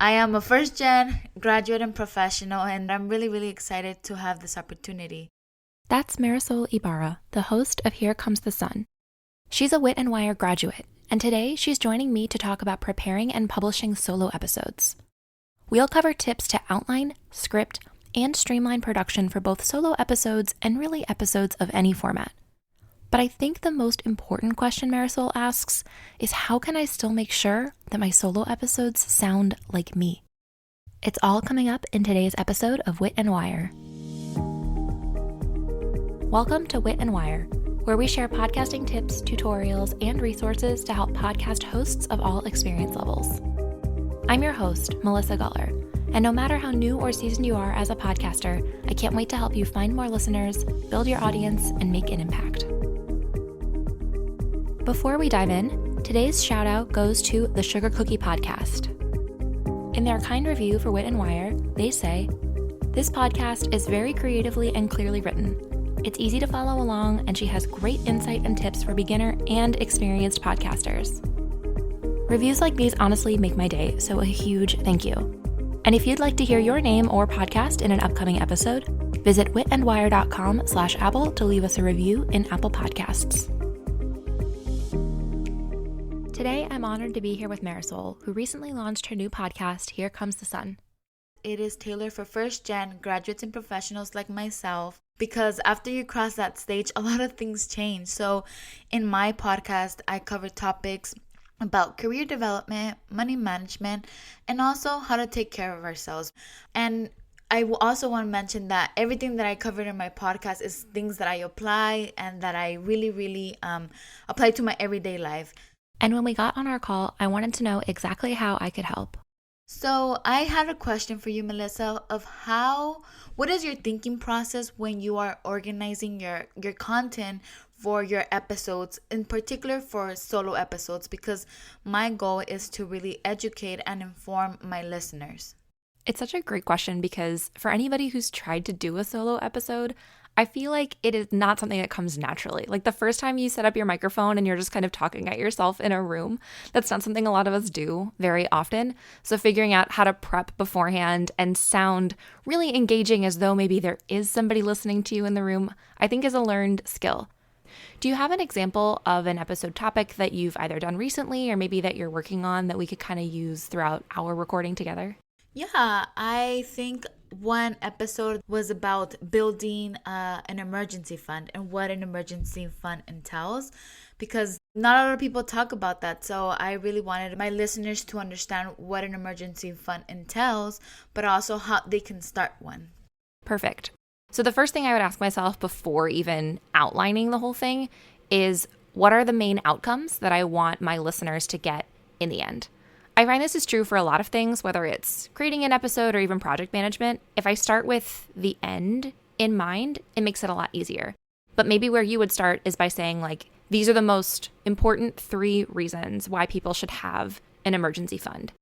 I am a first-gen graduate and professional, and I'm really excited to have this opportunity. That's Marisol Ibarra, the host of Here Comes the Sun. She's a Wit Wire graduate, and today she's joining me to talk about preparing and publishing solo episodes. We'll cover tips to outline, script, and streamline production for both solo episodes and really episodes of any format. But I think the most important question Marisol asks is, how can I still make sure that my solo episodes sound like me? It's all coming up in today's episode of Wit and Wire. Welcome to Wit and Wire, where we share podcasting tips, tutorials, and resources to help podcast hosts of all experience levels. I'm your host, Melissa Guller, and no matter how new or seasoned you are as a podcaster, I can't wait to help you find more listeners, build your audience, and make an impact. Before we dive in, today's shout out goes to the Sugar Cookie Podcast. In their kind review for Wit and Wire, they say, "This podcast is very creatively and clearly written. It's easy to follow along, and she has great insight and tips for beginner and experienced podcasters." Reviews like these honestly make my day, so a huge thank you. And if you'd like to hear your name or podcast in an upcoming episode, visit witandwire.com/Apple to leave us a review in Apple Podcasts. Today, I'm honored to be here with Marisol, who recently launched her new podcast, Here Comes the Sun. It is tailored for first-gen graduates and professionals like myself, because after you cross that stage, a lot of things change. So in my podcast, I cover topics about career development, money management, and also how to take care of ourselves. And I also want to mention that everything that I covered in my podcast is things that I apply and that I really apply to my everyday life. And when we got on our call, I wanted to know exactly how I could help. So I had a question for you, Melissa, of what is your thinking process when you are organizing your content for your episodes, in particular for solo episodes, because my goal is to really educate and inform my listeners. It's such a great question because for anybody who's tried to do a solo episode, I feel like it is not something that comes naturally. Like the first time you set up your microphone and you're just kind of talking at yourself in a room, that's not something a lot of us do very often. So figuring out how to prep beforehand and sound really engaging as though maybe there is somebody listening to you in the room, I think is a learned skill. Do you have an example of an episode topic that you've either done recently or maybe that you're working on that we could kind of use throughout our recording together? Yeah, I think one episode was about building an emergency fund and what an emergency fund entails, because not a lot of people talk about that. So I really wanted my listeners to understand what an emergency fund entails, but also how they can start one. Perfect. So the first thing I would ask myself before even outlining the whole thing is, what are the main outcomes that I want my listeners to get in the end? I find this is true for a lot of things, whether it's creating an episode or even project management. If I start with the end in mind, it makes it a lot easier. But maybe where you would start is by saying, like, these are the most important 3 reasons why people should have an emergency fund.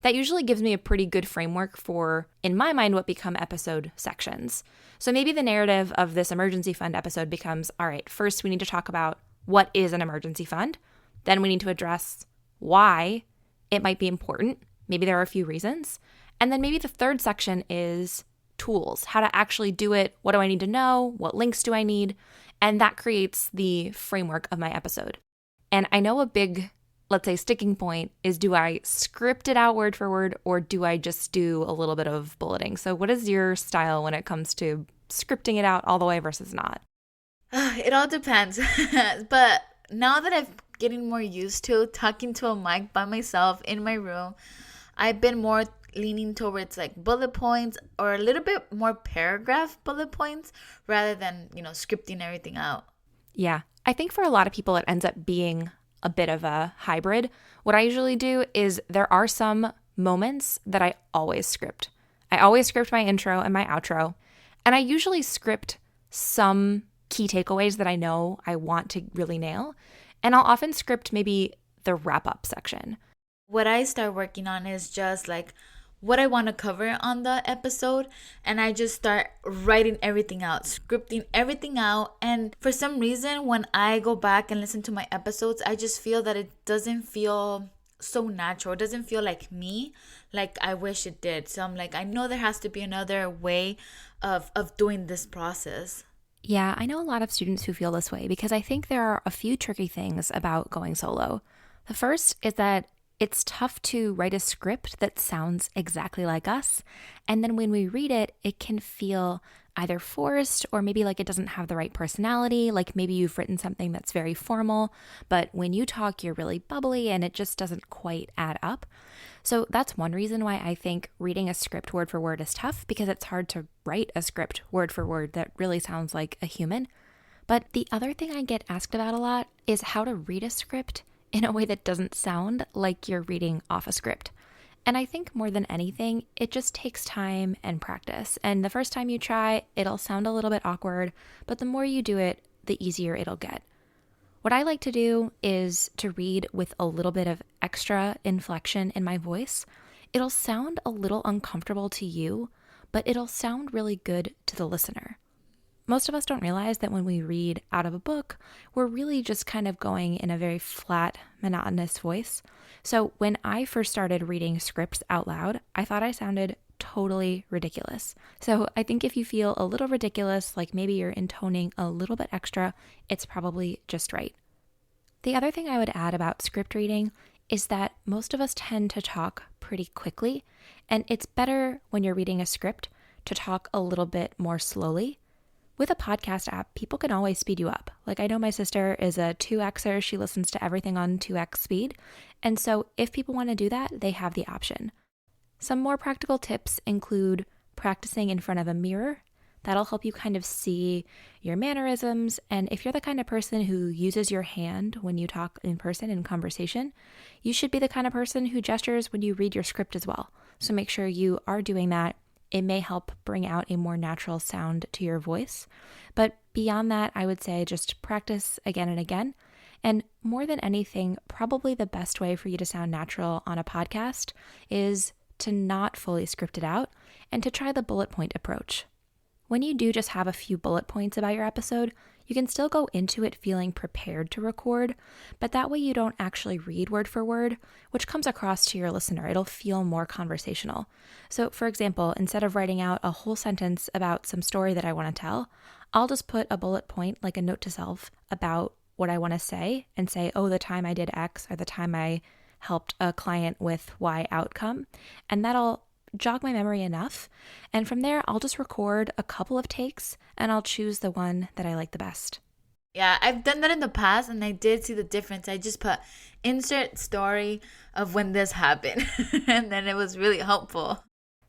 That usually gives me a pretty good framework for, in my mind, what become episode sections. So maybe the narrative of this emergency fund episode becomes, all right, first we need to talk about what is an emergency fund. Then we need to address why it might be important. Maybe there are a few reasons. And then maybe the third section is tools, how to actually do it. What do I need to know? What links do I need? And that creates the framework of my episode. And I know a big, let's say, sticking point is, do I script it out word for word, or do I just do a little bit of bulleting? So what is your style when it comes to scripting it out all the way versus not? It all depends. But now that I've getting more used to talking to a mic by myself in my room, I've been more leaning towards like bullet points or a little bit more paragraph bullet points rather than, scripting everything out. Yeah, I think for a lot of people, it ends up being a bit of a hybrid. What I usually do is there are some moments that I always script. I always script my intro and my outro, and I usually script some key takeaways that I know I want to really nail. And I'll often script maybe the wrap-up section. What I start working on is just like what I want to cover on the episode, and I just start writing everything out, scripting everything out. And for some reason, when I go back and listen to my episodes, I just feel that it doesn't feel so natural. It doesn't feel like me. like I wish it did. So I'm like, I know there has to be another way of doing this process. Yeah, I know a lot of students who feel this way because I think there are a few tricky things about going solo. The first is that it's tough to write a script that sounds exactly like us. And then when we read it, it can feel either forced or maybe like it doesn't have the right personality. Like maybe you've written something that's very formal, but when you talk, you're really bubbly and it just doesn't quite add up. So that's one reason why I think reading a script word for word is tough, because it's hard to write a script word for word that really sounds like a human. But the other thing I get asked about a lot is how to read a script in a way that doesn't sound like you're reading off a script. And I think more than anything, it just takes time and practice. And the first time you try, it'll sound a little bit awkward, but the more you do it, the easier it'll get. What I like to do is to read with a little bit of extra inflection in my voice. It'll sound a little uncomfortable to you, but it'll sound really good to the listener. Most of us don't realize that when we read out of a book, we're really just kind of going in a very flat, monotonous voice. So when I first started reading scripts out loud, I thought I sounded totally ridiculous. So I think if you feel a little ridiculous, like maybe you're intoning a little bit extra, it's probably just right. The other thing I would add about script reading is that most of us tend to talk pretty quickly, and it's better when you're reading a script to talk a little bit more slowly. With a podcast app, people can always speed you up. Like I know my sister is a 2Xer. She listens to everything on 2X speed. And so if people want to do that, they have the option. Some more practical tips include practicing in front of a mirror. That'll help you kind of see your mannerisms. And if you're the kind of person who uses your hand when you talk in person in conversation, you should be the kind of person who gestures when you read your script as well. So make sure you are doing that. It may help bring out a more natural sound to your voice. But beyond that, I would say just practice again and again. And more than anything, probably the best way for you to sound natural on a podcast is to not fully script it out and to try the bullet point approach. When you do just have a few bullet points about your episode, you can still go into it feeling prepared to record, but that way you don't actually read word for word, which comes across to your listener. It'll feel more conversational. So for example, instead of writing out a whole sentence about some story that I want to tell, I'll just put a bullet point, like a note to self, about what I want to say and say, oh, the time I did X or the time I helped a client with Y outcome. And that'll jog my memory enough. And from there, I'll just record a couple of takes and I'll choose the one that I like the best. Yeah, I've done that in the past and I did see the difference. I just put insert story of when this happened and then it was really helpful.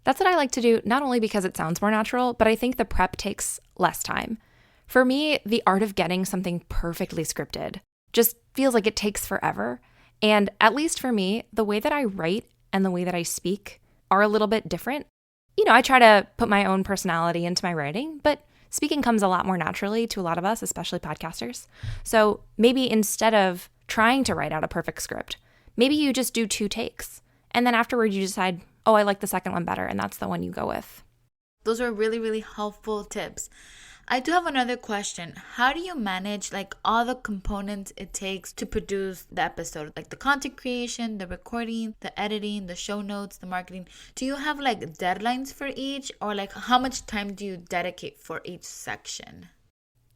That's what I like to do, not only because it sounds more natural, but I think the prep takes less time. For me, the art of getting something perfectly scripted just feels like it takes forever. And at least for me, the way that I write and the way that I speak are a little bit different. You know, I try to put my own personality into my writing, but speaking comes a lot more naturally to a lot of us, especially podcasters. So maybe instead of trying to write out a perfect script, maybe you just do 2 takes. And then afterward, you decide, oh, I like the second one better. And that's the one you go with. Those were really, really helpful tips. I do have another question. How do you manage like all the components it takes to produce the episode? Like the content creation, the recording, the editing, the show notes, the marketing. Do you have like deadlines for each, or like how much time do you dedicate for each section?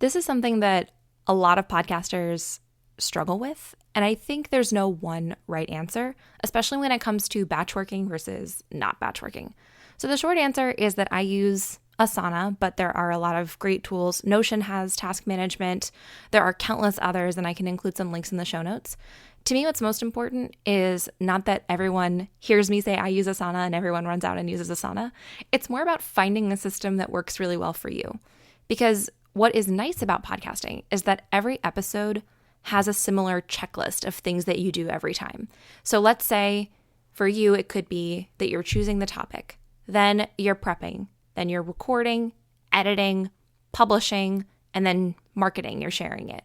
This is something that a lot of podcasters struggle with. And I think there's no one right answer, especially when it comes to batch working versus not batch working. So the short answer is that I use Asana, but there are a lot of great tools. Notion has task management. There are countless others, and I can include some links in the show notes. To me, what's most important is not that everyone hears me say I use Asana and everyone runs out and uses Asana. It's more about finding a system that works really well for you. Because what is nice about podcasting is that every episode has a similar checklist of things that you do every time. So let's say for you, it could be that you're choosing the topic, then you're prepping, then you're recording, editing, publishing, and then marketing, you're sharing it.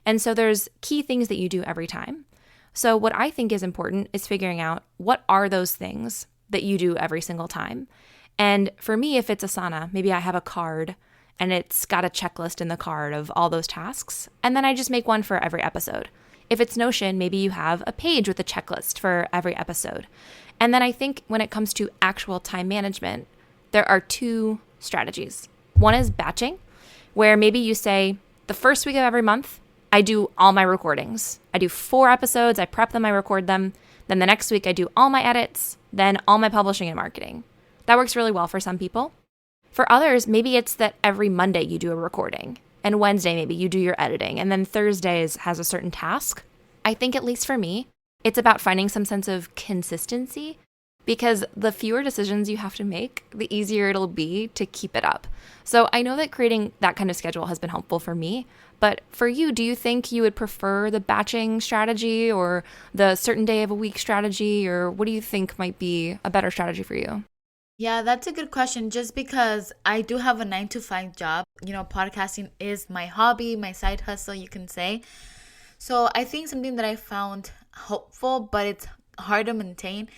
And so there's key things that you do every time. So what I think is important is figuring out what are those things that you do every single time. And for me, if it's Asana, maybe I have a card and it's got a checklist in the card of all those tasks. And then I just make one for every episode. If it's Notion, maybe you have a page with a checklist for every episode. And then I think when it comes to actual time management, there are two strategies. One is batching, where maybe you say, the first week of every month, I do all my recordings. I do 4 episodes, I prep them, I record them. Then the next week I do all my edits, then all my publishing and marketing. That works really well for some people. For others, maybe it's that every Monday you do a recording, and Wednesday maybe you do your editing, and then Thursdays has a certain task. I think, at least for me, it's about finding some sense of consistency, because the fewer decisions you have to make, the easier it'll be to keep it up. So I know that creating that kind of schedule has been helpful for me, but for you, do you think you would prefer the batching strategy or the certain day of a week strategy, or what do you think might be a better strategy for you? Yeah, that's a good question. Just because I do have a 9 to 5 job, podcasting is my hobby, my side hustle, you can say. So I think something that I found helpful, but it's hard to maintain,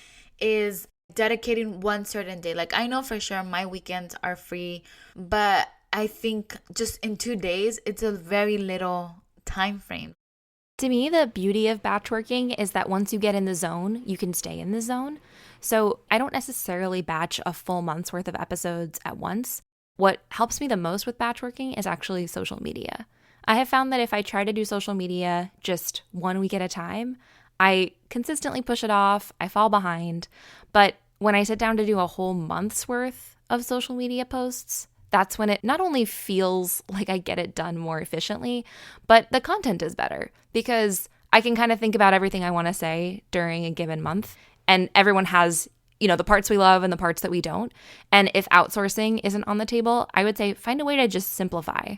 is dedicating one certain day. Like, I know for sure my weekends are free, but I think just in 2 days, it's a very little time frame. To me, the beauty of batch working is that once you get in the zone, you can stay in the zone. So I don't necessarily batch a full month's worth of episodes at once. What helps me the most with batch working is actually social media. I have found that if I try to do social media just 1 week at a time, I consistently push it off, I fall behind. But when I sit down to do a whole month's worth of social media posts, that's when it not only feels like I get it done more efficiently, but the content is better because I can kind of think about everything I want to say during a given month. And everyone has, the parts we love and the parts that we don't. And if outsourcing isn't on the table, I would say find a way to just simplify.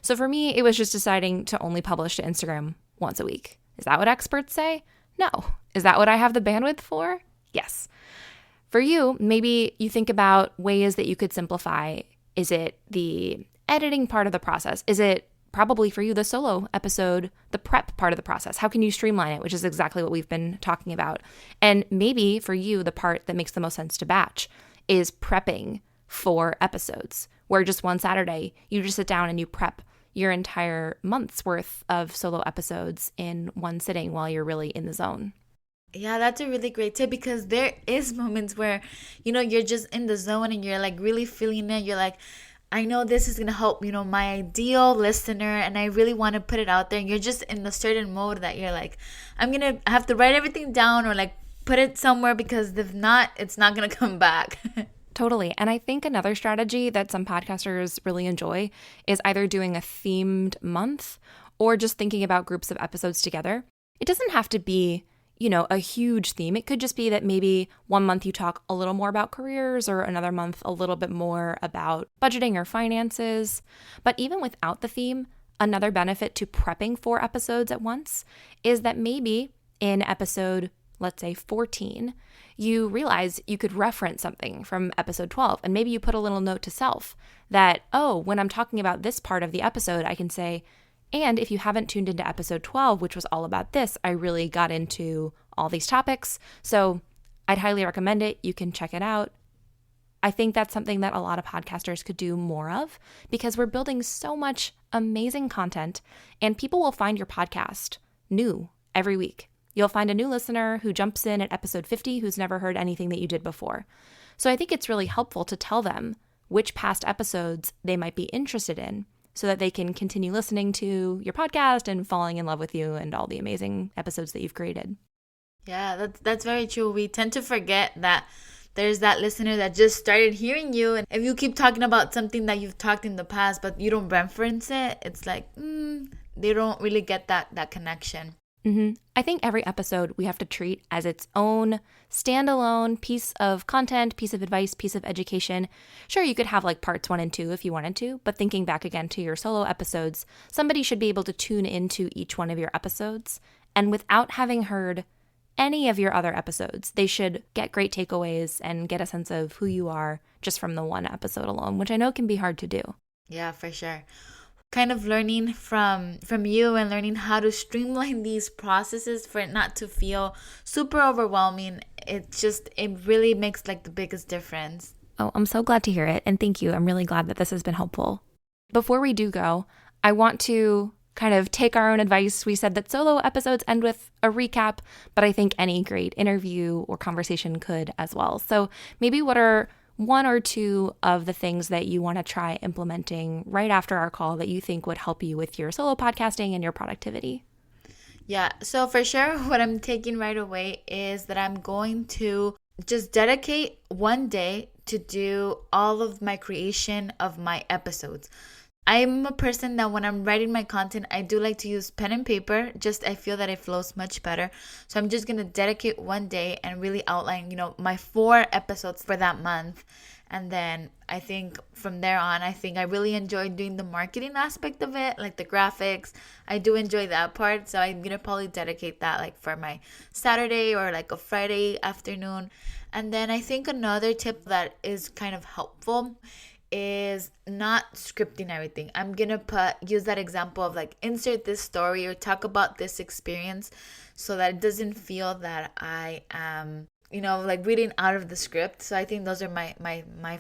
So for me, it was just deciding to only publish to Instagram once a week. Is that what experts say? No. Is that what I have the bandwidth for? Yes. For you, maybe you think about ways that you could simplify. Is it the editing part of the process? Is it probably for you the solo episode, the prep part of the process? How can you streamline it, which is exactly what we've been talking about? And maybe for you, the part that makes the most sense to batch is prepping for episodes, where just one Saturday, you just sit down and you prep your entire month's worth of solo episodes in one sitting while you're really in the zone. Yeah, that's a really great tip, because there is moments where, you're just in the zone and you're like really feeling it. You're like, I know this is going to help, my ideal listener, and I really want to put it out there. And you're just in a certain mode that you're like, I'm going to have to write everything down or like put it somewhere, because if not, it's not going to come back. Totally. And I think another strategy that some podcasters really enjoy is either doing a themed month or just thinking about groups of episodes together. It doesn't have to be, a huge theme. It could just be that maybe one month you talk a little more about careers, or another month a little bit more about budgeting or finances. But even without the theme, another benefit to prepping 4 episodes at once is that maybe in episode, let's say 14, you realize you could reference something from episode 12, and maybe you put a little note to self that, when I'm talking about this part of the episode, I can say, and if you haven't tuned into episode 12, which was all about this, I really got into all these topics. So I'd highly recommend it. You can check it out. I think that's something that a lot of podcasters could do more of, because we're building so much amazing content, and people will find your podcast new every week. You'll find a new listener who jumps in at episode 50 who's never heard anything that you did before. So I think it's really helpful to tell them which past episodes they might be interested in, so that they can continue listening to your podcast and falling in love with you and all the amazing episodes that you've created. Yeah, that's very true. We tend to forget that there's that listener that just started hearing you. And if you keep talking about something that you've talked in the past, but you don't reference it, it's like, they don't really get that connection. Mm-hmm. I think every episode we have to treat as its own standalone piece of content, piece of advice, piece of education. Sure, you could have like parts 1 and 2 if you wanted to, but thinking back again to your solo episodes, somebody should be able to tune into each one of your episodes, and without having heard any of your other episodes, they should get great takeaways and get a sense of who you are just from the one episode alone, which I know can be hard to do. Yeah, for sure. Kind of learning from you and learning how to streamline these processes for it not to feel super overwhelming. It really makes like the biggest difference. Oh, I'm so glad to hear it. And thank you. I'm really glad that this has been helpful. Before we do go, I want to kind of take our own advice. We said that solo episodes end with a recap, but I think any great interview or conversation could as well. So maybe what are one or two of the things that you want to try implementing right after our call that you think would help you with your solo podcasting and your productivity? Yeah, so for sure, what I'm taking right away is that I'm going to just dedicate one day to do all of my creation of my episodes. I'm a person that when I'm writing my content, I do like to use pen and paper. Just I feel that it flows much better. So I'm just going to dedicate one day and really outline, my 4 episodes for that month. And then I think from there on, I think I really enjoy doing the marketing aspect of it, like the graphics. I do enjoy that part. So I'm going to probably dedicate that like for my Saturday or like a Friday afternoon. And then I think another tip that is kind of helpful is not scripting everything. I'm gonna use that example of like insert this story or talk about this experience so that it doesn't feel that I am like reading out of the script. So I think those are my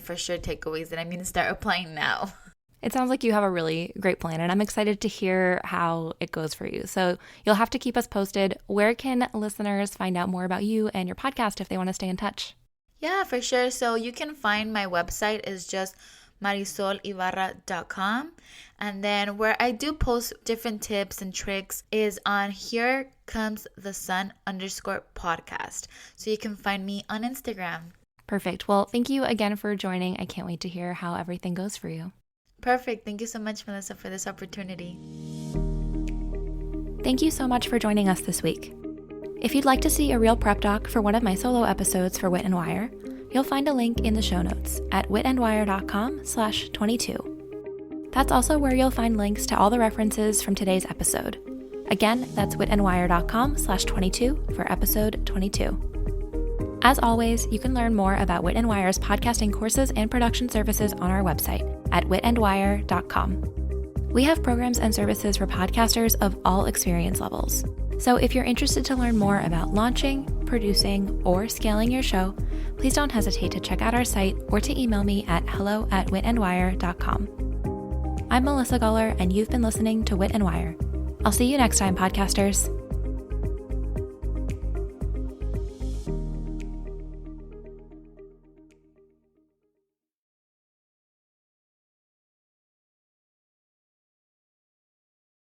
for sure takeaways that I'm gonna start applying now. It sounds like you have a really great plan, and I'm excited to hear how it goes for you. So you'll have to keep us posted. Where can listeners find out more about you and your podcast if they want to stay in touch? Yeah, for sure. So you can find my website is just marisolibarra.com. And then where I do post different tips and tricks is on Here Comes the Sun _podcast. So you can find me on Instagram. Perfect. Well, thank you again for joining. I can't wait to hear how everything goes for you. Perfect. Thank you so much, Melissa, for this opportunity. Thank you so much for joining us this week. If you'd like to see a real prep doc for one of my solo episodes for Wit Wire, you'll find a link in the show notes at witandwire.com/22. That's also where you'll find links to all the references from today's episode. Again, that's witandwire.com/22 for episode 22. As always, you can learn more about Wit Wire's podcasting courses and production services on our website at witandwire.com. We have programs and services for podcasters of all experience levels. So if you're interested to learn more about launching, producing, or scaling your show, please don't hesitate to check out our site or to email me at hello@witandwire.com. I'm Melissa Guller, and you've been listening to Wit and Wire. I'll see you next time, podcasters.